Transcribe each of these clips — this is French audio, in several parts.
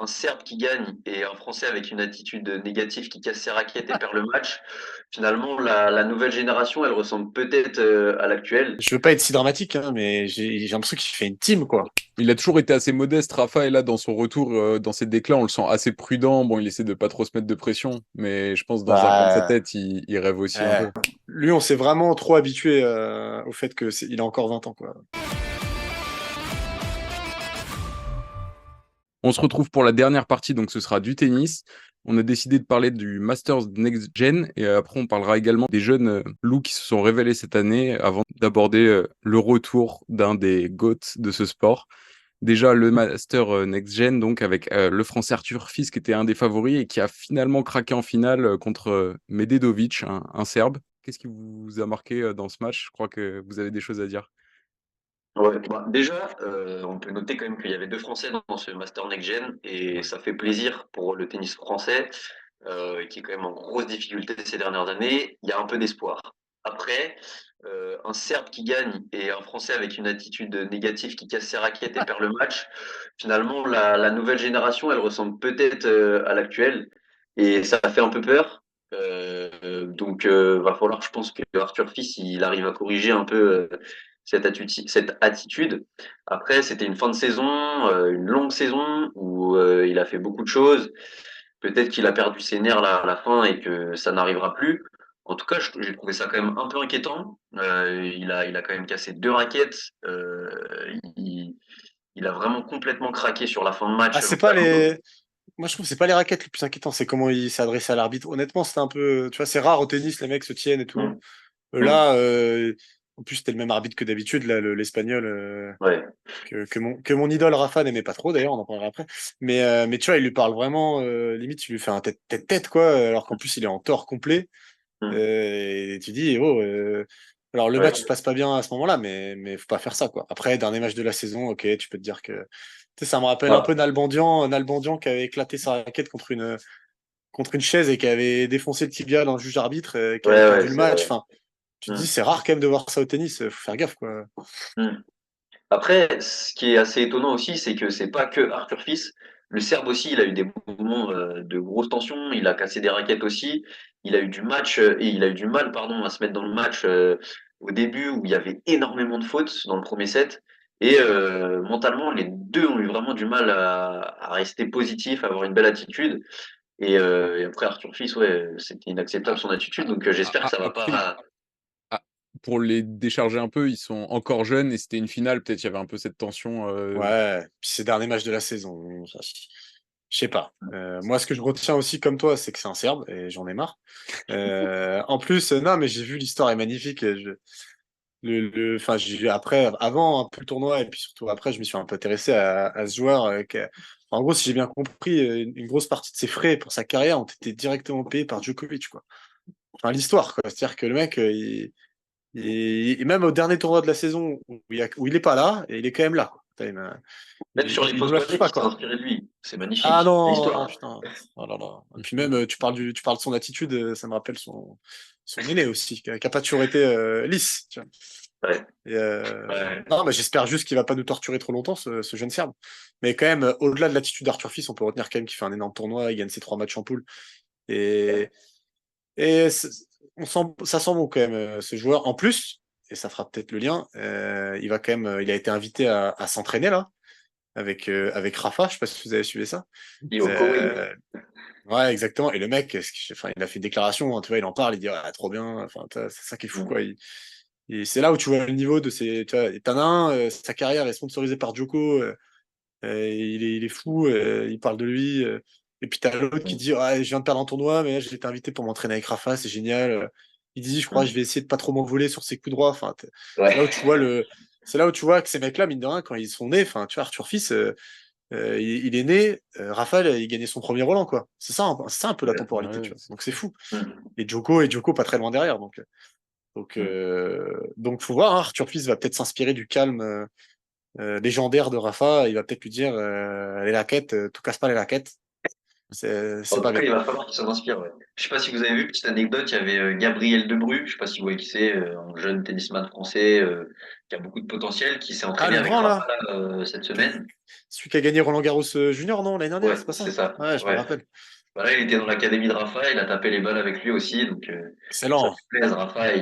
un Serbe qui gagne et un Français avec une attitude négative qui casse ses raquettes et perd le match, finalement, la nouvelle génération, elle ressemble peut-être à l'actuelle. Je veux pas être si dramatique, hein, mais j'ai l'impression qu'il fait une team, quoi. Il a toujours été assez modeste, Rafa, et là, dans son retour, dans ses déclats, on le sent assez prudent. Bon, il essaie de pas trop se mettre de pression, mais je pense dans un coin de sa Bah, tête, il rêve aussi un euh, peu. lui, on s'est vraiment trop habitué au fait que il a encore 20 ans, quoi. On se retrouve pour la dernière partie, donc ce sera du tennis. On a décidé de parler du Masters Next Gen et après on parlera également des jeunes loups qui se sont révélés cette année avant d'aborder le retour d'un des GOATs de ce sport. Déjà le Master Next Gen, donc avec le Français Arthur Fils qui était un des favoris et qui a finalement craqué en finale contre Medvedovic, un Serbe. Qu'est-ce qui vous a marqué dans ce match? Je crois que vous avez des choses à dire. Ouais, bah, déjà, on peut noter quand même qu'il y avait deux Français dans ce Master Next Gen et Ouais. ça fait plaisir pour le tennis français qui est quand même en grosse difficulté ces dernières années. Il y a un peu d'espoir. Après, un Serbe qui gagne et un Français avec une attitude négative qui casse ses raquettes et perd le match, finalement, la nouvelle génération, elle ressemble peut-être à l'actuelle et ça fait un peu peur. Va falloir, je pense que Arthur Fils, il arrive à corriger un peu cette attitude. Après, c'était une fin de saison, une longue saison où il a fait beaucoup de choses. Peut-être qu'il a perdu ses nerfs là, à la fin et que ça n'arrivera plus. En tout cas, j'ai trouvé ça quand même un peu inquiétant. Il a quand même cassé deux raquettes. Il, il a vraiment complètement craqué sur la fin de Ah, match c'est pas mentalement. les. Moi, je trouve que c'est pas les raquettes les plus inquiétants, c'est comment il s'est adressé à l'arbitre. Honnêtement, c'était un peu. Tu vois, c'est rare au tennis, les mecs se tiennent et tout. Mm, mm, Là, en plus, c'était le même arbitre que d'habitude, là, l'Espagnol, ouais. que mon idole Rafa n'aimait pas trop, d'ailleurs, on en parlera après. Mais tu vois, il lui parle vraiment, limite, il lui fait un tête-tête, quoi, alors qu'en plus, il est en tort complet. Mm, Et tu dis, oh, alors le ouais. match se passe pas bien à ce moment-là, mais faut pas faire ça, quoi. Après, dernier match de la saison, ok, tu peux te dire que. Tu sais, ça me rappelle un Ah, peu Nalbandian qui avait éclaté sa raquette contre une chaise et qui avait défoncé le tibia dans le juge arbitre, qui avait ouais, ouais, perdu le c'est match. vrai. Enfin, tu te dis, Mm, c'est rare quand même de voir ça au tennis, faut faire gaffe, quoi. mm. Après, ce qui est assez étonnant aussi, c'est que c'est pas que Arthur Fils. Le Serbe aussi, il a eu des moments de grosse tension. Il a cassé des raquettes aussi. Il a eu du match et il a eu du mal, pardon, à se mettre dans le match au début où il y avait énormément de fautes dans le premier set. Et mentalement, les deux ont eu vraiment du mal à rester positifs, à avoir une belle attitude. Et après Arthur Fils, ouais, c'était inacceptable son attitude. Donc j'espère que ça va Après, pas. ah, pour les décharger un peu, ils sont encore jeunes et c'était une finale, peut-être il y avait un peu cette tension. Ouais, puis ces derniers matchs de la saison, je sais pas. Moi, ce que je retiens aussi comme toi, c'est que c'est un Serbe et j'en ai marre. En plus, non, mais j'ai vu l'histoire est magnifique. Enfin, après, avant un peu le tournoi et puis surtout après, je me suis un peu intéressé à ce joueur. En gros, si j'ai bien compris, une grosse partie de ses frais pour sa carrière ont été directement payés par Djokovic, quoi. Enfin, l'histoire, quoi. C'est-à-dire que le mec, et même au dernier tournoi de la saison où il est pas là, et il est quand même là, quoi. Même sur les Il nous fausses lâche bonnettes, pas, il s'est quoi. inspiré de lui. C'est Ah magnifique, non, l'histoire. putain. Oh là là. Et puis même, tu parles de son attitude, ça me rappelle son aîné aussi, qui a pas toujours été lisse. Tu vois. Ouais. Et, Ouais. non, mais j'espère juste qu'il va pas nous torturer trop longtemps, ce jeune Serbe. Mais quand même, au-delà de l'attitude d'Arthur Fils, on peut retenir quand même qu'il fait un énorme tournoi, il gagne ses 3 matchs en poule. Et, et ça sent bon quand même, ce joueur. En plus, et ça fera peut-être le lien, il a été invité à s'entraîner là, avec Rafa, je sais pas si vous avez suivi ça. Et au Koweït. Euh, Ouais, exactement. Et le mec, enfin, il a fait une déclaration, hein, tu vois, il en parle, il dit, ah, trop bien. Enfin, c'est ça qui est fou, Mm. quoi. Et c'est là où tu vois le niveau de ses. Tu vois, et t'en as un, sa carrière est sponsorisée par Joko, il est fou, il parle de lui. Et puis t'as l'autre qui Mm. dit, ah, je viens de perdre un tournoi, mais là, j'ai été invité pour m'entraîner avec Rafa, c'est génial. Il dit, je crois, je Mm. vais essayer de pas trop m'envoler sur ses coups droits. Enfin, c'est là où Ouais. tu vois c'est là où tu vois que ces mecs-là, mine de rien, quand ils sont nés, enfin, tu vois, Arthur Fils, il est né, Raphaël, il gagnait son premier Roland, quoi. C'est ça un peu la temporalité, tu Ouais, vois. Donc c'est fou. Mm. Et Djoko pas très loin derrière. Mm. Donc faut voir, hein, Arthur Fils va peut-être s'inspirer du calme légendaire de Rafa. Il va peut-être lui dire les raquettes, tout casse pas les raquettes. C'est En pas tout cas, bien. il va falloir qu'il s'en inspire. Ouais. Je sais pas si vous avez vu, petite anecdote, il y avait Gabriel Debrue, je sais pas si vous voyez qui c'est, un jeune tennisman français qui a beaucoup de potentiel, qui s'est Ah, entraîné le avec grand, Rafa là. là, cette Qui- semaine. Celui qui a gagné Roland Garros Junior, non, l'année dernière, Ouais, c'est pas c'est ça? ça. Ouais, je me Ouais. rappelle. Voilà, il était dans l'académie de Rafa, il a tapé les balles avec lui aussi, donc ça Excellent. fait plaisir. Rafa,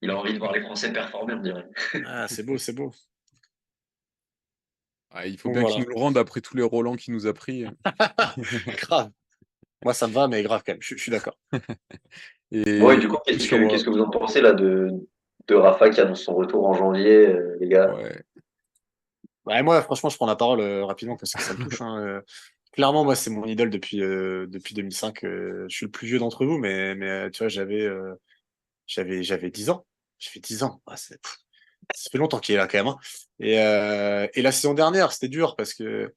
il a envie de voir les Français performer, on dirait. Ah, c'est beau, c'est beau. Ah, il faut Donc bien qu'il voilà. nous le rende après tous les Roland qu'il nous a pris. Grave. Moi, ça me va, mais grave quand même. Je suis d'accord. Bon, et Et du coup, du coup, sur, qu'est-ce que vous en pensez là de Rafa qui annonce son retour en janvier, les gars? ouais. Ouais, moi, franchement, je prends la parole rapidement parce que ça me touche, hein. Clairement, moi, c'est mon idole depuis 2005. Je suis le plus vieux d'entre vous, mais tu vois, j'avais 10 ans. J'ai fait 10 ans. Ah, ça fait longtemps qu'il est là quand même, hein. Et la saison dernière, c'était dur parce que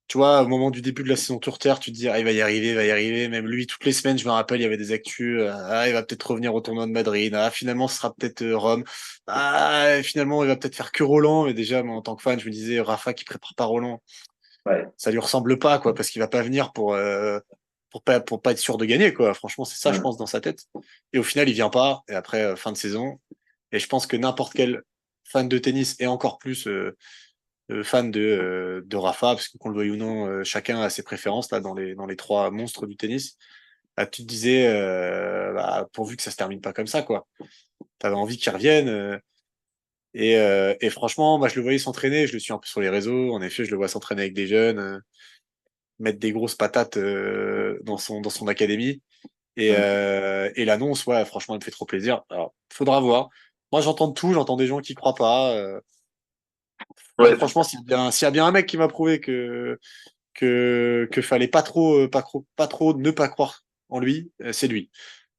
tu vois, au moment du début de la saison tour terre, tu te dis, ah, il va y arriver, il va y arriver. Même lui, toutes les semaines, je me rappelle, il y avait des actus. Ah, il va peut-être revenir au tournoi de Madrid. Ah, finalement, ce sera peut-être Rome. Ah, finalement, il va peut-être faire que Roland. Et déjà, moi, en tant que fan, je me disais, Rafa qui prépare pas Roland, Ouais. ça lui ressemble pas, quoi, parce qu'il va pas venir pour pas être sûr de gagner, quoi. Franchement, c'est ça, je Mm. pense, dans sa tête. Et au final, il vient pas. Et après, fin de saison. Et je pense que n'importe quel fan de tennis et encore plus fan de Rafa, parce que qu'on le veuille ou non, chacun a ses préférences là dans les trois monstres du tennis. Là, tu te disais, bah, pourvu que ça se termine pas comme ça, quoi. T'avais envie qu'il revienne. Et franchement, moi, je le voyais s'entraîner. Je le suis un peu sur les réseaux. En effet, je le vois s'entraîner avec des jeunes, mettre des grosses patates dans son académie. Mm. Et l'annonce, ouais, franchement, elle me fait trop plaisir. Alors, faudra voir. Moi, j'entends de tout. J'entends des gens qui croient pas. Moi, Ouais, franchement, s'il y a bien un mec qui m'a prouvé que fallait pas trop, pas trop ne pas croire en lui, c'est lui.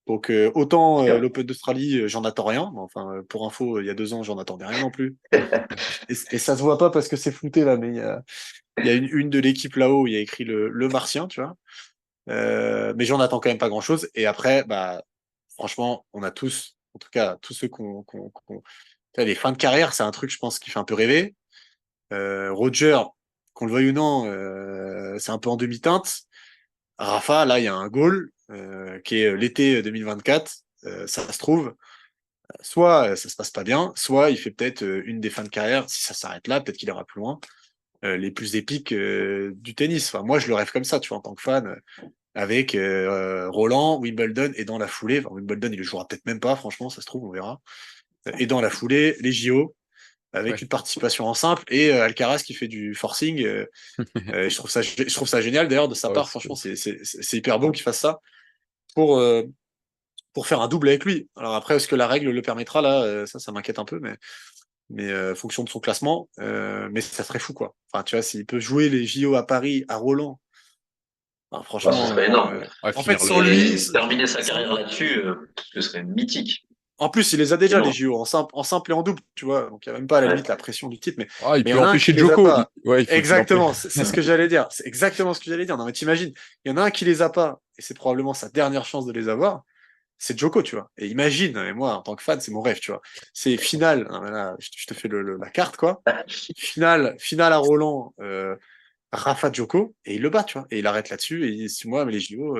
Donc autant l'Open d'Australie, j'en attends rien. Mais enfin, pour info, il y a 2 ans, j'en attendais rien non plus. Et ça se voit pas parce que c'est flouté là, mais il y a une de l'équipe là-haut, il y a écrit le Martien, tu vois. Mais j'en attends quand même pas grand-chose. Et après, bah franchement, on a tous, en tout cas tous ceux tu vois, les fins de carrière, c'est un truc, je pense, qui fait un peu rêver. Roger, qu'on le veuille ou non, c'est un peu en demi-teinte. Rafa, là, il y a un goal qui est l'été 2024. Ça se trouve, soit ça se passe pas bien, soit il fait peut-être une des fins de carrière, si ça s'arrête là, peut-être qu'il ira plus loin, les plus épiques du tennis. Enfin, moi, je le rêve comme ça, tu vois, en tant que fan, avec Roland, Wimbledon, et dans la foulée, enfin, Wimbledon, il le jouera peut-être même pas, franchement, ça se trouve, on verra. Et dans la foulée, les JO, avec Ouais. une participation en simple, et Alcaraz qui fait du forcing. Je trouve ça génial d'ailleurs de sa Ah ouais, part. Franchement, c'est hyper beau qu'il fasse ça pour, euh, pour faire un double avec lui. Alors après, est-ce que la règle le permettra là? Ça m'inquiète un peu, mais fonction de son classement. Mais ça serait fou quoi. Enfin, tu vois, s'il peut jouer les JO à Paris, à Roland, enfin, bah, ce franchement, serait énorme. ouais, en fait, finir sans le. lui, Et terminer sa carrière là-dessus, ce serait mythique. en plus, il les a déjà les Énorme. JO en simple et en double, tu vois. Donc il y a même pas à la limite Ouais. la pression du titre, Ah, il mais il y peut en a un qui empêcher les a Joko. pas. Ouais, il faut qu'il empêche. Exactement, c'est ce que j'allais dire. C'est exactement ce que j'allais dire. Non mais t'imagines, il y en a un qui les a pas, et c'est probablement sa dernière chance de les avoir. C'est Joko, tu vois. Et imagine, et moi, en tant que fan, c'est mon rêve, tu vois. C'est finale, non, mais là, je te fais la carte, quoi. Finale à Roland, Rafa Joko, et il le bat, tu vois. Et il arrête là-dessus, et il dit, moi, mais les JO,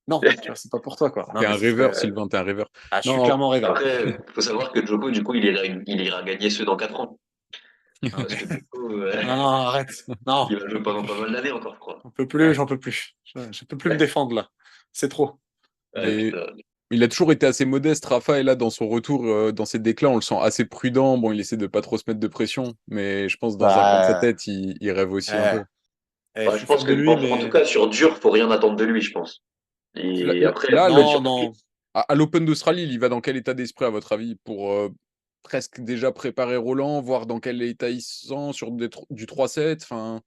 non, tu vois, c'est pas pour toi, quoi. Non, T'es mais un ce serait, rêveur, Sylvain, t'es un rêveur. ah, je suis Non, clairement rêveur. Après, faut savoir que Djoko, du coup, il ira gagner ceux dans 4 ans. Parce que Djoko, Non, non, arrête. Non, il va jouer pendant pas mal d'années encore, je crois. on peut plus, j'en peux plus. Je peux plus me défendre, là. C'est trop. Ouais, mais putain. il a toujours été assez modeste, Rafa, et là, dans son retour, dans ses déclats, on le sent assez prudent. Bon, il essaie de pas trop se mettre de pression, mais je pense dans un coin de sa Bah, tête, il rêve aussi un eh, peu. je Bah, je suis pense fan que, de lui, en tout mais cas, sur dur, faut rien attendre de lui, je pense. Là, Et là- après, là, non, non. à l'Open d'Australie, il y va dans quel état d'esprit, à votre avis, pour presque déjà préparer Roland, voir dans quel état il se sent sur du 3-7? Enfin,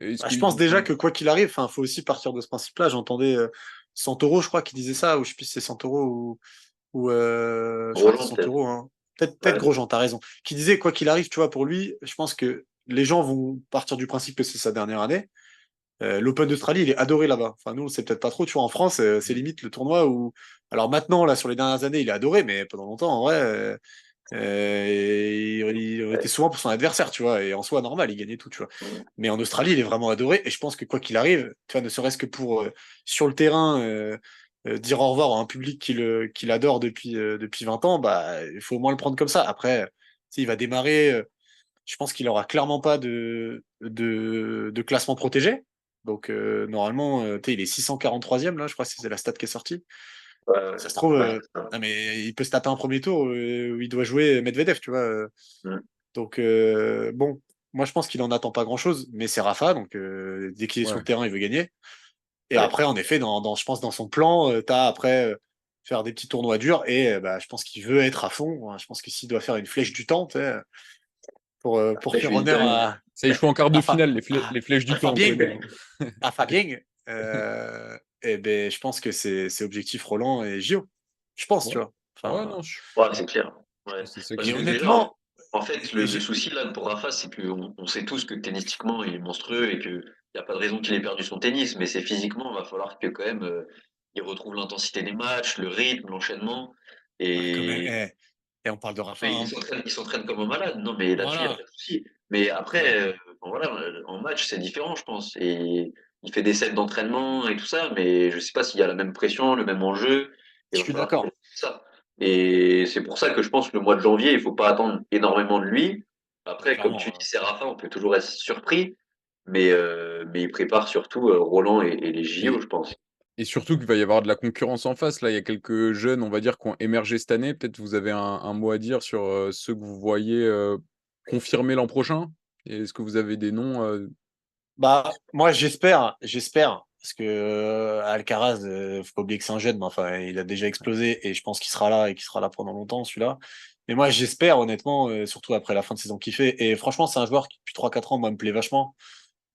est-ce Bah, je qu'il. pense déjà que quoi qu'il arrive, enfin, faut aussi partir de ce principe-là. J'entendais Santoro, je crois, qui disait ça, ou je sais plus si c'est Santoro je crois que c'est Roland, peut-être. Santoro, hein. Peut-être Ouais. Grosjean, t'as raison. Qui disait quoi qu'il arrive, tu vois, pour lui, je pense que les gens vont partir du principe que c'est sa dernière année. L'Open d'Australie, il est adoré là-bas. Enfin, nous, on le sait peut-être pas trop, tu vois. En France, c'est limite le tournoi où. Alors maintenant, là, sur les dernières années, il est adoré, mais pendant longtemps, en vrai. Il était souvent pour son adversaire, tu vois. Et en soi, normal, il gagnait tout, tu vois. Mais en Australie, il est vraiment adoré. Et je pense que quoi qu'il arrive, tu vois, ne serait-ce que pour sur le terrain dire au revoir à un public qui l'adore depuis 20 ans, bah il faut au moins le prendre comme ça. Après, il va démarrer. Je pense qu'il aura clairement pas de classement protégé. Donc normalement, il est 643e là, je crois que c'est la stat qui est sortie. Ça se trouve, Ouais, c'est ça. non, mais il peut se taper un premier tour où il doit jouer Medvedev, tu vois. Mm. Donc bon, moi je pense qu'il en attend pas grand-chose, mais c'est Rafa, donc dès qu'il est sur Ouais. le terrain, il veut gagner. Et Ouais. après, en effet, je pense dans son plan, t'as après faire des petits tournois durs et bah, je pense qu'il veut être à fond. Hein. Je pense que s'il doit faire une flèche du temps, tu sais, pour Après, je faire lui dis honneur temps. Ça, il joue en quart de à, Fa- finale, à, les flèches du à temps pour Fabien, lui. à Fabien, et ben, je pense que c'est objectif Roland et Gio. Je pense, tu Ouais. vois. Ouais, Enfin, non, Ouais, c'est clair. je Ouais. pense que c'est ça Parce qui et que va. déjà, honnêtement, en fait, et le souci là pour Rafa, c'est qu'on sait tous que tennistiquement, il est monstrueux et qu'il n'y a pas de raison qu'il ait perdu son tennis, mais c'est physiquement, il va falloir que quand même il retrouve l'intensité des matchs, le rythme, l'enchaînement. ouais, Et et on parle de Rafa, mais hein. il s'entraîne comme un malade. Non, mais là-dessus, il n'y a Voilà, pas de souci. Mais voilà. après, bon, voilà, en match, c'est différent, je pense. Et il fait des sets d'entraînement et tout ça, mais je sais pas s'il y a la même pression, le même enjeu. Je Il va suis falloir d'accord, faire ça. Et c'est pour ça que je pense que le mois de janvier, il faut pas attendre énormément de lui. Après, comme tu dis, clairement. c'est Rafa, on peut toujours être surpris. Mais il prépare surtout Roland et les JO, Et, je pense. et surtout qu'il va y avoir de la concurrence en face. Là, il y a quelques jeunes, on va dire, qui ont émergé cette année. Peut-être vous avez un mot à dire sur ceux que vous voyez confirmer l'an prochain. Et est-ce que vous avez des noms Bah, moi, j'espère, parce que Alcaraz, faut pas oublier que c'est un jeune, mais enfin, il a déjà explosé et je pense qu'il sera là et qu'il sera là pendant longtemps, celui-là. Mais moi, j'espère, honnêtement, surtout après la fin de saison qu'il fait. Et franchement, c'est un joueur qui, depuis 3 4 ans, moi, me plaît vachement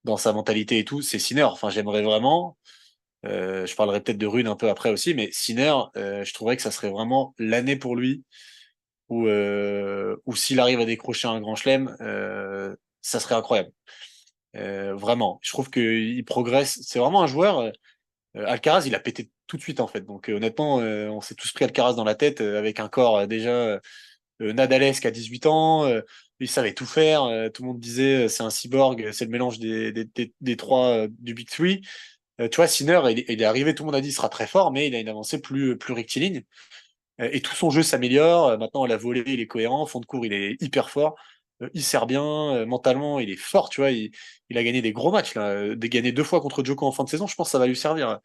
dans sa mentalité et tout. C'est Sinner. Enfin, j'aimerais vraiment. Je parlerai peut-être de Rune un peu après aussi, mais Sinner, je trouverais que ça serait vraiment l'année pour lui où s'il arrive à décrocher un grand chelem, ça serait incroyable. Vraiment, je trouve qu'il progresse. C'est vraiment un joueur. Alcaraz, il a pété tout de suite en fait. Donc honnêtement, on s'est tous pris Alcaraz dans la tête avec un corps déjà nadalesque à 18 ans. Il savait tout faire. Tout le monde disait c'est un cyborg, c'est le mélange des trois du Big Three. Tu vois, Sinner, il est arrivé, tout le monde a dit il sera très fort, mais il a une avancée plus rectiligne. Et tout son jeu s'améliore. Maintenant, à la volée, il est cohérent. Fond de cours, il est hyper fort. Il sert bien. Mentalement, il est fort. Tu vois, il a gagné des gros matchs. Là. Gagné 2 fois contre Djoko en fin de saison. Je pense que ça va lui servir.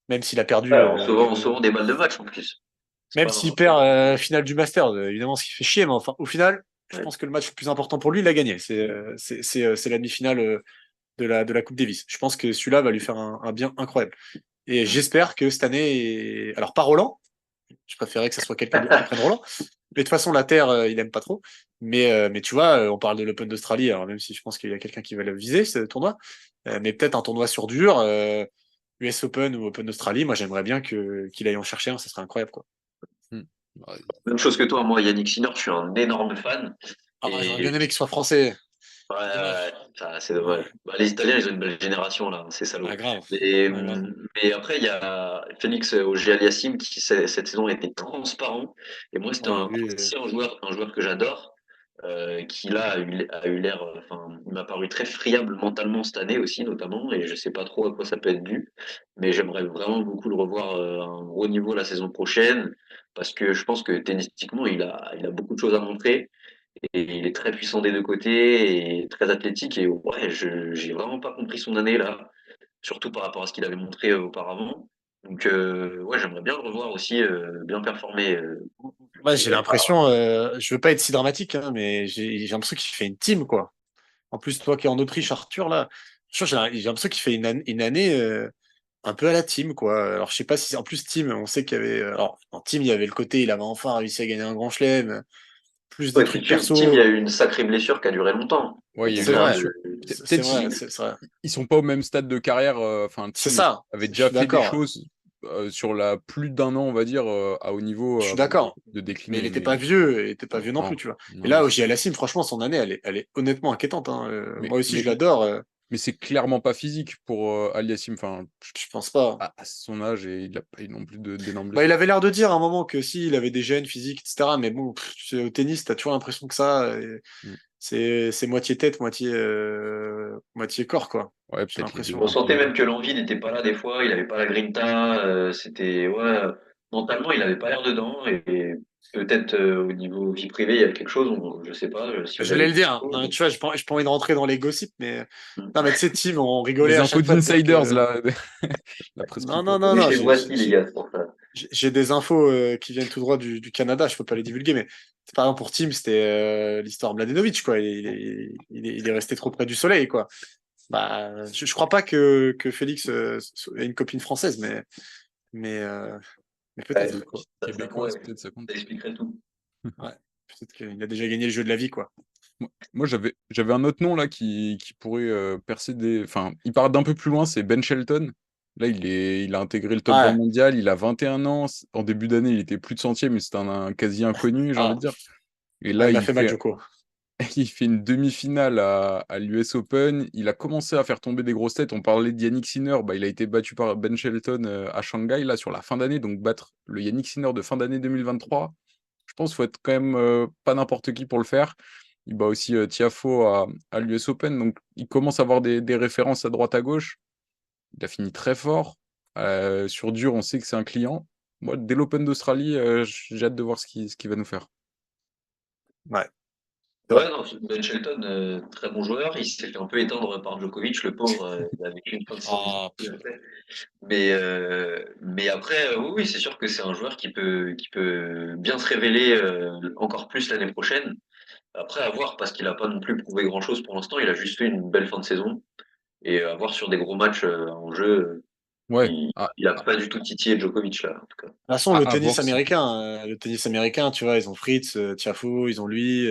Même s'il a perdu. Ouais, en sauvant des balles de match en plus. C'est Même pas s'il n'importe quoi. perd finale du Masters. Évidemment, ce qui fait chier. Mais enfin, au final, je Ouais. pense que le match le plus important pour lui, il a gagné. C'est la demi-finale de la Coupe Davis. Je pense que celui-là va lui faire un bien incroyable. Et Mm. j'espère que cette année. Alors, pas Roland. Je préférais que ce soit quelqu'un d'autre qui prenne Roland. Mais de toute façon, la Terre, il aime pas trop. Mais tu vois, on parle de l'Open d'Australie, alors même si je pense qu'il y a quelqu'un qui va le viser, ce tournoi. Mais peut-être un tournoi sur dur, US Open ou Open d'Australie, moi j'aimerais bien qu'il aille en chercher un, ça serait incroyable, quoi. hmm. Ouais. Même chose que toi, moi, Yannick Sinner, je suis un énorme fan. Ah, j'aurais bien Et aimé qu'il soit français. ouais, ouais, ouais, Dommage. ça, c'est Ouais, dommage. Bah, les Italiens, ils ont une belle génération, là, c'est salaud. ouais, grave. Mais, Ouais, grave. mais après, il y a Félix Auger-Aliassime qui, cette saison, a été transparent. Et moi, c'était Ouais, lui, aussi un joueur que j'adore, qui là a eu l'air, enfin, il m'a paru très friable mentalement cette année aussi, notamment. Et je sais pas trop à quoi ça peut être dû. Mais j'aimerais vraiment beaucoup le revoir à un gros niveau la saison prochaine. Parce que je pense que tennistiquement, il a beaucoup de choses à montrer. Et il est très puissant des deux côtés et très athlétique. Et ouais, j'ai vraiment pas compris son année là, surtout par rapport à ce qu'il avait montré auparavant. Donc ouais, j'aimerais bien le revoir aussi bien performer. ouais, j'ai Et, l'impression, je veux pas être si dramatique, hein, mais j'ai l'impression qu'il fait une team, quoi. En plus, toi qui es en Autriche, Arthur, là, j'ai l'impression qu'il fait une année un peu à la team, quoi. Alors, je sais pas si, en plus, team, on sait qu'il y avait, alors, en team, il y avait le côté, il avait enfin réussi à gagner un grand chelem, plus de ouais, puis trucs Tim, il y a perso. eu une sacrée blessure qui a duré longtemps. Ouais, il y a eu Donc C'est une là, vrai, blessure. c'est Peut-être vrai, ils, c'est vrai. ils sont pas au même stade de carrière. Enfin, C'est Team ça, avait je déjà suis fait des d'accord, choses sur la plus d'un an, on va dire, à haut niveau je suis avant d'accord. de Mais il décliner. était pas vieux, il était pas vieux non plus, Non, tu vois. Et non, non, là, c'est Oji sûr. Alassim, franchement, son année, elle est honnêtement inquiétante, hein. Mais, Moi aussi, je mais, l'adore. Mais c'est clairement pas physique pour Aliassime. Enfin, Je pense pas. à son âge, et il a pas eu non plus d'énormes Bah, il blessures. avait l'air de dire à un moment que si, il avait des gènes physiques, etc. Mais bon, tu sais, au tennis, t'as toujours l'impression que ça, Mm. c'est moitié tête, moitié corps, quoi. Ouais, J'ai peut-être les deux l'impression. On un sentait peu. même que l'envie n'était pas là des fois, il avait pas la grinta, c'était ouais, mentalement il avait pas l'air dedans et peut-être au niveau vie privée il y a quelque chose, je sais pas si vous J'allais avez le des dire, hein. infos. Non, tu vois, j'ai pas envie de rentrer dans les gossips, mais. Hmm. Non, mais tu sais, Tim, on rigolait Des à infos chaque fois de dire d'insiders, que. là. La presse Non, non, people. non, On est non, chez Voici les gars, c'est pour ça. j'ai des infos qui viennent tout droit du Canada, je peux pas les divulguer, mais par exemple pour Tim, c'était l'histoire Mladenovic, quoi. Il est resté trop près du soleil, quoi. Bah, je crois pas que Félix ait une copine française, mais, euh, mais Ouais, peut-être. ça Québécoise, pourrait, peut-être, ça compte. ça expliquerait tout. Ouais, peut-être qu'il a déjà gagné le jeu de la vie, quoi. Moi, j'avais un autre nom là qui pourrait percer des. Enfin, il part d'un peu plus loin, c'est Ben Shelton. Là, il a intégré le top 20 Ouais. mondial, il a 21 ans. En début d'année, il était plus de centième, mais c'était un quasi inconnu, j'ai envie Ah, de dire. Et ah, là, il m'a fait mal, Joko. il fait une demi-finale à l'US Open. Il a commencé à faire tomber des grosses têtes. On parlait de Yannick Sinner. Bah, il a été battu par Ben Shelton à Shanghai, là, sur la fin d'année. Donc, battre le Yannick Sinner de fin d'année 2023, je pense qu'il faut être quand même pas n'importe qui pour le faire. Il bat aussi Tiafoe à l'US Open. Donc, il commence à avoir des références à droite à gauche. Il a fini très fort. Sur dur, on sait que c'est un client. Moi, dès l'Open d'Australie, j'ai hâte de voir ce qu'il va nous faire. Ouais, c'est Ouais, vrai. non, Ben Shelton, très bon joueur, il s'est fait un peu éteindre par Djokovic, le pauvre, il a vécu une fin de saison Ah, difficile après. Mais après, oui, oui, c'est sûr que c'est un joueur qui peut bien se révéler encore plus l'année prochaine. Après, à voir, parce qu'il n'a pas non plus prouvé grand-chose pour l'instant. Il a juste fait une belle fin de saison. Et à voir sur des gros matchs en jeu, Ouais, il il a pas du tout titillé Djokovic, là, en tout cas. de toute façon, à voir si. le tennis américain, tu vois, ils ont Fritz, Tiafoe, ils ont lui,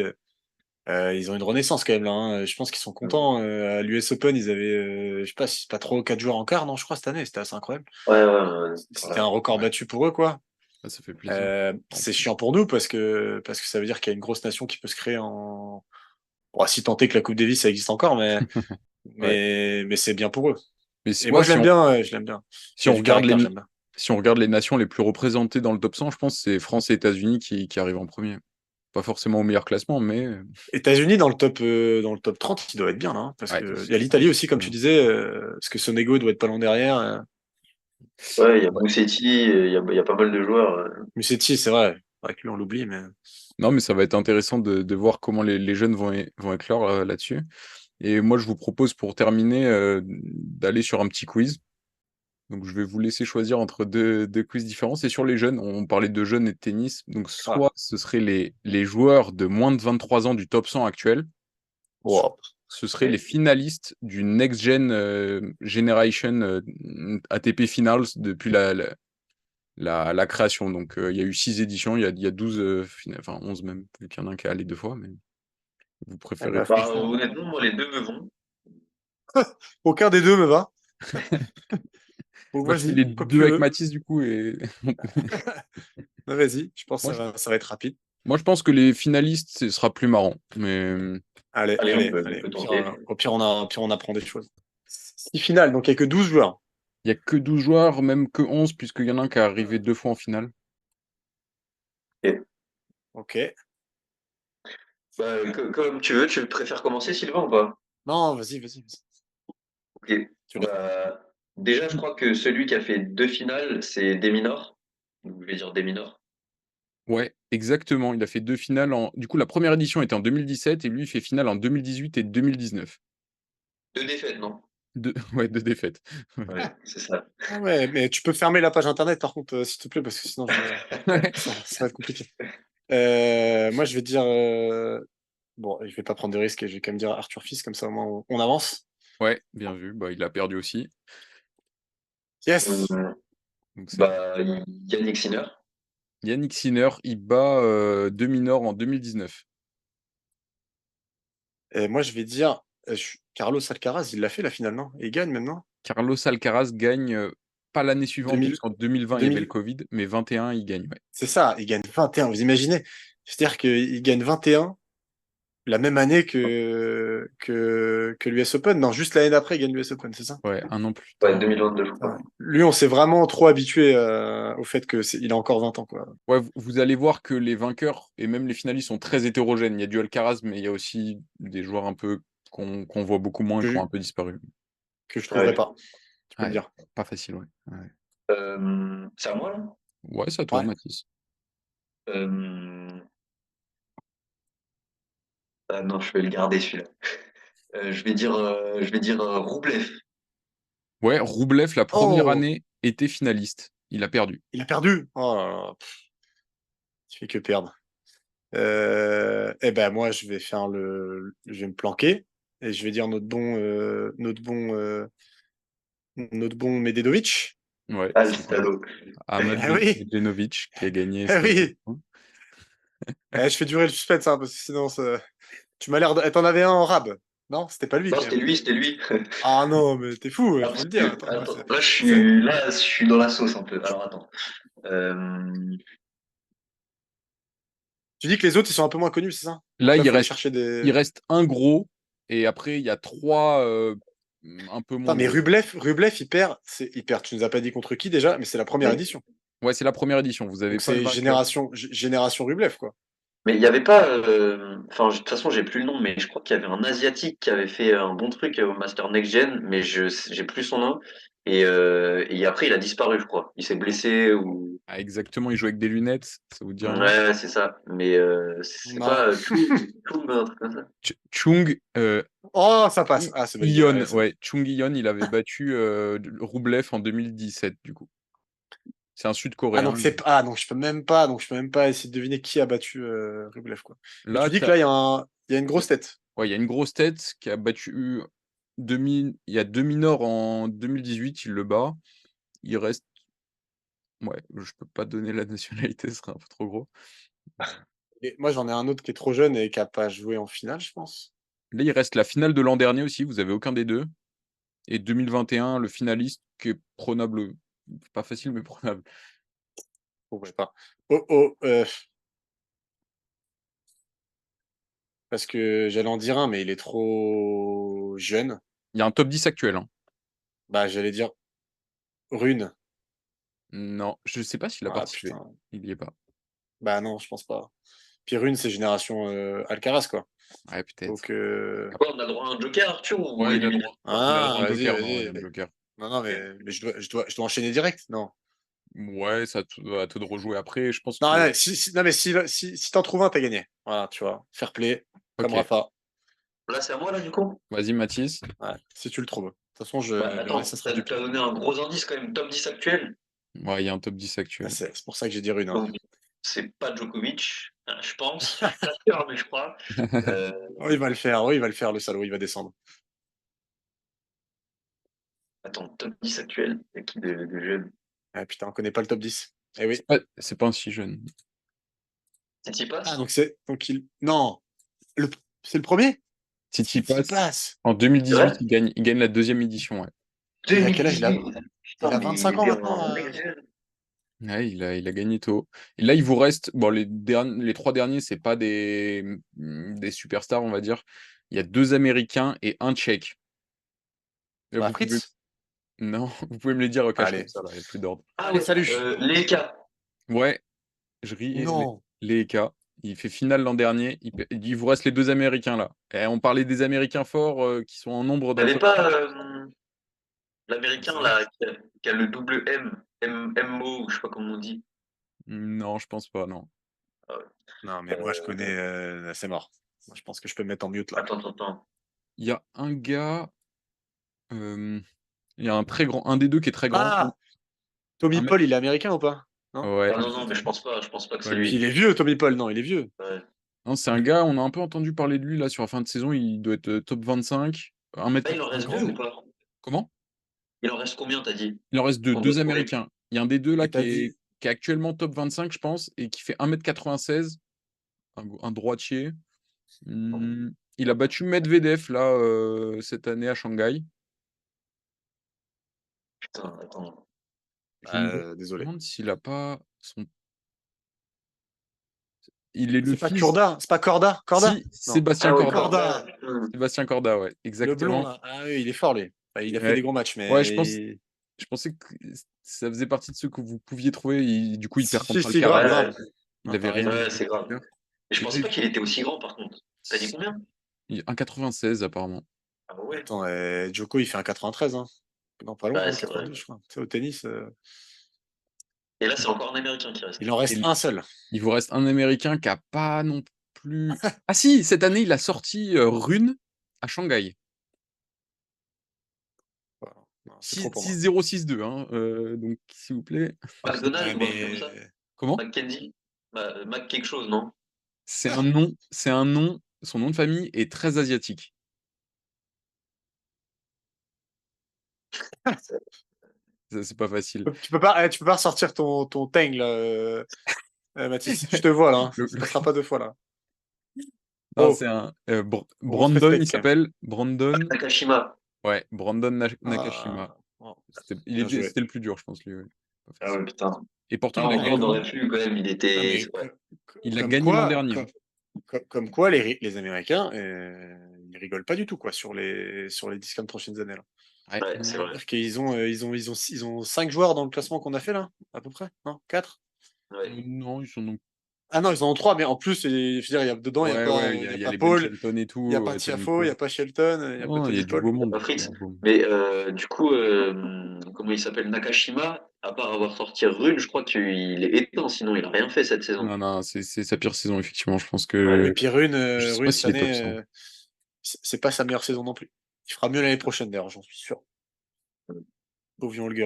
ils ont une renaissance quand même là, hein. Je pense qu'ils sont contents. À l'US Open, ils avaient, je sais pas, si c'est pas 3 ou 4 joueurs en quart, non, je crois cette année, c'était assez incroyable. Ouais, ouais, ouais. C'était un Voilà. record Ouais, battu pour eux, quoi. ça fait plaisir. En C'est plus. chiant pour nous parce que ça veut dire qu'il y a une grosse nation qui peut se créer en. Bon, si tant est que la Coupe Davis ça existe encore, mais Ouais. mais mais c'est bien pour eux. Mais Et moi, ouais, je l'aime bien, je l'aime bien. si Il a on du regarde caractère, j'aime bien. si on regarde les nations les plus représentées dans le top 100, je pense que c'est France et États-Unis qui arrivent en premier. Pas forcément au meilleur classement, mais États-Unis dans le top 30, il doit être bien, là, hein, parce ouais, que il y a c'est l'Italie aussi, trop comme tu bien. disais, parce que Sonego doit être pas loin derrière. Ouais, il y a Ouais. Musetti, il y a pas mal de joueurs. Musetti, c'est vrai. Avec lui, on l'oublie, mais. Non, mais ça va être intéressant de voir comment les jeunes vont éclore là-dessus. Et moi, je vous propose pour terminer d'aller sur un petit quiz. Donc, je vais vous laisser choisir entre deux quiz différents. C'est sur les jeunes. On parlait de jeunes et de tennis. Donc, Ah, soit ce seraient les joueurs de moins de 23 ans du top 100 actuel, soit wow. ce seraient les Ouais. finalistes du Next Gen Generation ATP Finals depuis la création. Donc, il y a eu 6 éditions, il y a 12, enfin 11 même, vu qu'il y en a un qui est allé 2 fois, mais vous Eh préférez ben, plus. Bah, franchement, honnêtement, moi, les deux me vont. aucun des deux me va. Donc, Bah, je fais vas-y, les comme deux tu avec veux. Mathis, du coup, et Vas-y, je pense que moi, ça va être rapide. moi, je pense que les finalistes, ce sera plus marrant. Mais Allez, Allez, on allez, peut, on allez. peut Au pire, tenter. on apprend des choses. 6 finales, donc il n'y a que 12 joueurs. il n'y a que 12 joueurs, même que 11, puisqu'il y en a un qui est arrivé 2 fois en finale. Ok. Ok. Bah, comme tu veux, tu préfères commencer, Sylvain, ou pas? Non, vas-y. Ok. Tu l'as. Bah, déjà, je crois que celui qui a fait deux finales, c'est Deminor. Donc, je vais dire Deminor. Ouais, exactement. Il a fait 2 finales. Du coup, la première édition était en 2017 et lui, il fait finale en 2018 et 2019. Deux défaites, non? Ouais, 2 défaites. Ouais, c'est ça. Ah ouais, mais tu peux fermer la page internet par contre, s'il te plaît, parce que sinon Ouais, ça va être compliqué. Moi, je vais dire. Bon, je vais pas prendre de risques et je vais quand même dire Arthur Fils, comme ça au moins on avance. ouais, bien vu. Bah, il a perdu aussi. Yes! Euh, Donc c'est Bah, Yannick Sinner. Yannick Sinner, il bat Deminor en 2019. Et moi, je vais dire Carlos Alcaraz, il l'a fait la finale, non? Et il gagne maintenant? Carlos Alcaraz gagne pas l'année suivante, 2000, puisqu'en 2020, il y avait le 2000, Covid, mais 21, il gagne. Ouais. c'est ça, il gagne 21. Vous imaginez? C'est-à-dire qu'il gagne 21. la même année que l'US Open. Non, juste l'année d'après, il gagne l'US Open, c'est ça? Ouais, un an plus Ouais, tard. 2022, je Ah ouais. crois. Lui, on s'est vraiment trop habitué au fait il a encore 20 ans, quoi. Ouais, vous allez voir que les vainqueurs et même les finalistes sont très hétérogènes. Il y a du Alcaraz, mais il y a aussi des joueurs un peu qu'on voit beaucoup moins et qui ont Que, un peu disparu. que je trouverais Ouais. pas, tu peux le Ouais, dire. pas facile, ouais. Ouais, C'est à moi, là? ouais, c'est à toi, Ouais. Mathis. Euh, Ah non, je vais le garder celui-là. Je vais dire Roublev. Ouais, Roublev, la première Oh, année, était finaliste. Il a perdu. il a perdu. Oh là là, tu fais que perdre. Eh ben moi, je vais me planquer et je vais dire notre bon Medvedovic. Ouais, Ah, le c'est ça. salaud. Ahmad Eh oui, Medjanovic qui a gagné eh cette année. oui. Je fais durer le suspense, hein, parce que sinon, tu m'as l'air de... T'en avais un en rab. Non, c'était pas lui Non, quand c'était même. lui, c'était lui. Ah non, mais t'es fou, Ah, faut parce le dire. que, Attends, attends, là, je suis dans la sauce un peu. Alors, attends. Euh, Tu dis que les autres, ils sont un peu moins connus, c'est ça? Là, Donc là, faut aller chercher il des... reste un gros et après, il y a trois un peu Attends, moins mais gros. Rublev, il perd. Tu nous as pas dit contre qui déjà, mais c'est la première mais édition. Ouais, c'est la première édition. Vous n'avez Donc pas le c'est vainqueur. génération Rublev, quoi. mais il n'y avait pas. Enfin, de toute façon, j'ai plus le nom, mais je crois qu'il y avait un Asiatique qui avait fait un bon truc au Master Next Gen, mais j'ai plus son nom. Et après, il a disparu, je crois. Il s'est blessé ou. Ah, exactement, il joue avec des lunettes. Ça vous dit rien? Ouais, c'est ça. Mais c'est Non. pas Chung, un truc comme ça. Chung Oh, ça passe. Ah, c'est validé. Ion, Ouais, c'est bon. ouais, Chung Ion, il avait battu Roublev en 2017, du coup. C'est un Ah, Sud-Coréen. donc c'est pas... Ah, donc je peux même pas essayer de deviner qui a battu Rublev, quoi. Mais Là, tu dis que là, il y a une grosse tête. ouais, il y a une grosse tête qui a battu il y a Demi-Nord en 2018, il le bat. Il reste, ouais, je peux pas donner la nationalité, ce serait un peu trop gros. Et moi, j'en ai un autre qui est trop jeune et qui a pas joué en finale, je pense. Là, il reste la finale de l'an dernier aussi, vous avez aucun des deux. Et 2021, le finaliste qui est prenable, pas facile, mais prenable. Bon, je sais pas. Oh, oh, parce que j'allais en dire un, mais il est trop jeune. Il y a un top 10 actuel, hein. Bah, j'allais dire Rune. Non, je sais pas s'il a Ah, participé. putain. Il y est pas. Bah non, je pense pas. Puis Rune, c'est génération Alcaraz, quoi. Ouais, peut-être. Donc, Quoi, on a le droit à un joker, Arthur, ou Ouais, il a le droit. éliminatoire? Il a le ah, droit à un vas-y, joker. Non, il vas-y. a un joker. Non, non, Ok. mais je dois enchaîner direct. Non. Ouais, ça à toi de rejouer après. Je pense Non, que. non, non, mais si t'en trouves un, t'as gagné. Voilà, tu vois. Fair play, comme Ok. Rafa. Là, c'est à moi, là, du coup? Vas-y, Mathis. Ouais, si tu le trouves. De toute façon, Bah, le reste, ça attends, sera t'as du t'as plat. donné un gros indice quand même, top 10 actuel. Ouais, il y a un top 10 Ah, actuel. c'est pour ça que j'ai dit Rune, hein. Donc, c'est pas Djokovic, je pense. Je suis pas sûr, mais je crois. Euh, Oh, il va le faire. Oui, il va le faire, le salaud. Il va descendre. Attends, top 10 actuel. Il y a qui de jeunes? Ah, putain, on connaît pas le top 10. Eh oui. C'est pas un si jeune. Ah, Tsitsipas? donc il. Non. Le... C'est le premier? Tsitsipas, Tsitsipas. en C'est 2018, vrai? il gagne la deuxième édition. Ouais, Il a quel âge? 2018. Il Putain, a mais 25 il ans était maintenant. en next gen. ouais il a gagné tôt. Et là, il vous reste. Bon, les trois derniers, c'est pas des superstars, on va dire. Il y a deux Américains et un Tchèque. Bah, Vous pouvez. Fritz. Non, vous pouvez me les dire au cash comme Allez. ça, là, il n'y a plus d'ordre. Ah Allez, ouais, salut. Leka. Ouais, je ris. Non. Les EK. Il fait finale l'an dernier. Il vous reste les deux Américains là. Et on parlait des Américains forts qui sont en nombre dans le T'avais top pas 10. l'américain Vas-y. là, qui a le double MO, ou je sais pas comment on dit. Non, je pense pas, non. Ah ouais. Non, mais moi, je connais. C'est mort. Moi, je pense que je peux me mettre en mute là. Attends. Il y a un gars. Il y a un très grand. Un des deux qui est très grand. Ah! Tommy Un mètre. Paul, il est américain ou pas? Non? Ouais, Ah non, mais je pense pas que pas c'est Puis lui. il lui. est vieux, Tommy Paul. Non, il est vieux. Ouais. Non, c'est un gars, on a un peu entendu parler de lui là sur la fin de saison. Il doit être top 25. Là, il en reste deux 1m95. ou pas? Comment? Il en reste combien, t'as dit? Il en reste deux, Qu'on doit deux trouver. Américains. Il y a un des deux là Et t'as dit. qui est actuellement top 25, je pense, et qui fait 1m96. Un droitier. Il a battu Medvedev là cette année à Shanghai. Putain, attends. Je me Désolé. demande s'il a pas son. il est le C'est pas fils. Corda? C'est pas Corda? Corda? Si, Non. Sébastien Ah ouais, Corda. Corda. Sébastien Corda, ouais, Le blond, exactement. là. Ah oui, il est fort, lui. Enfin, il a fait Ouais, des gros matchs, ouais, mais. je pensais que ça faisait partie de ceux que vous pouviez trouver. Du coup, il Si, perd si, contre si, Alcaraz. grave, ouais, grave. Il Non, avait t'as rien raison. à ouais, c'est grave. faire. Et je Et là, pensais pas qu'il était aussi grand, par contre. T'as dit combien? 1,96 apparemment. Ah ouais. Attends, Djoko, il fait un 93, hein. Non, pas loin, Ouais, hein, c'est vrai. 92, je crois. Tu sais, au tennis, Et là, c'est encore un Américain qui reste. il en Et reste un seul. il vous reste un Américain qui a pas non plus. Ah si, cette année, il a sorti Rune à Shanghai. Voilà. Non, c'est trop pour moi. 6-0, 6-2, hein. Donc, s'il vous plaît. Ouais, McDonald's ou un truc comme ça? mais. Comment? McKenzie? Mac quelque chose, non? C'est un nom, son nom de famille est très asiatique. C'est pas facile. Tu peux pas ressortir ton Teng, là, Mathis. Je te vois, là. Hein. Le- Ça le- passera pas deux fois, là. Non, Oh, c'est un on se Brandon, il respecte, quand même. s'appelle Brandon. Nakashima. Ouais, Brandon Nakashima. Ah, bon, bien C'était joué. c'était le plus dur, je pense, lui. Ouais. Pas Ah facile. ouais, putain. Et pourtant, Ah, il en a vrai, on gagné. aurait pu quand même. Il Non, était. mais Ouais. Il a comme gagné l'an quoi, dernier. Hein. comme quoi les Américains, ils rigolent pas du tout, quoi, sur les 10-15 prochaines années, là. Ouais. Ouais, c'est vrai. C'est-à-dire qu'ils ont 5 joueurs dans le classement qu'on a fait, là, à peu près, non? 4? Ouais. Non, ils sont donc. Ah non, ils en ont 3, mais en plus, je veux dire, dedans, Ouais, ouais, il y a il y a pas les Ben Paul, Shelton et tout. il y a pas Ouais, Tony Tiafoe, il y Paul. a pas Shelton, il y a pas Non, il y a Tony du beau Paul. monde. Pas Il y a Fritz. du beau monde. Mais du coup, comment il s'appelle? Nakashima, à part avoir sorti Rune, je crois qu'il est éteint, sinon il a rien fait cette saison. Non, non, c'est sa pire saison, effectivement. Je pense Ouais. Oui, que. puis Je sais pas Rune cette s'il est top année, 100. c'est pas sa meilleure saison non plus. Il fera mieux l'année prochaine, d'ailleurs, j'en suis sûr. Pauvre Holger.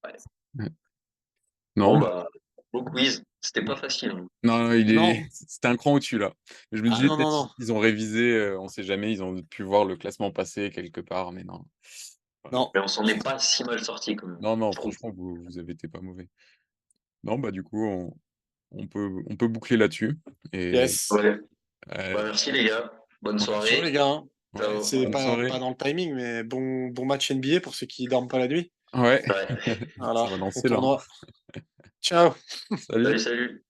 Ouais. Ouais. Bon, Non, bah. bah, beau quiz. C'était pas facile. Hein. Non, Non, c'était un cran au-dessus là. Je me ah disais non, peut-être non, non, ils ont révisé, on sait jamais, ils ont pu voir le classement passer quelque part, mais non. Voilà. non. Mais on s'en est pas si mal sorti quand même, Non, non, je trouve. franchement, vous avez été pas mauvais. Non, bah du coup, on peut boucler là-dessus. Et Yes. Ouais. euh, Bah, merci les gars. Bonne Ciao soirée. les gars. Hein. ouais, Ciao. C'est bonne soirée. pas dans le timing, mais bon match NBA pour ceux qui dorment pas la nuit. Ouais, Ouais. ça Voilà, va au lancer là. tournoi. Ciao. Salut. Salut, salut.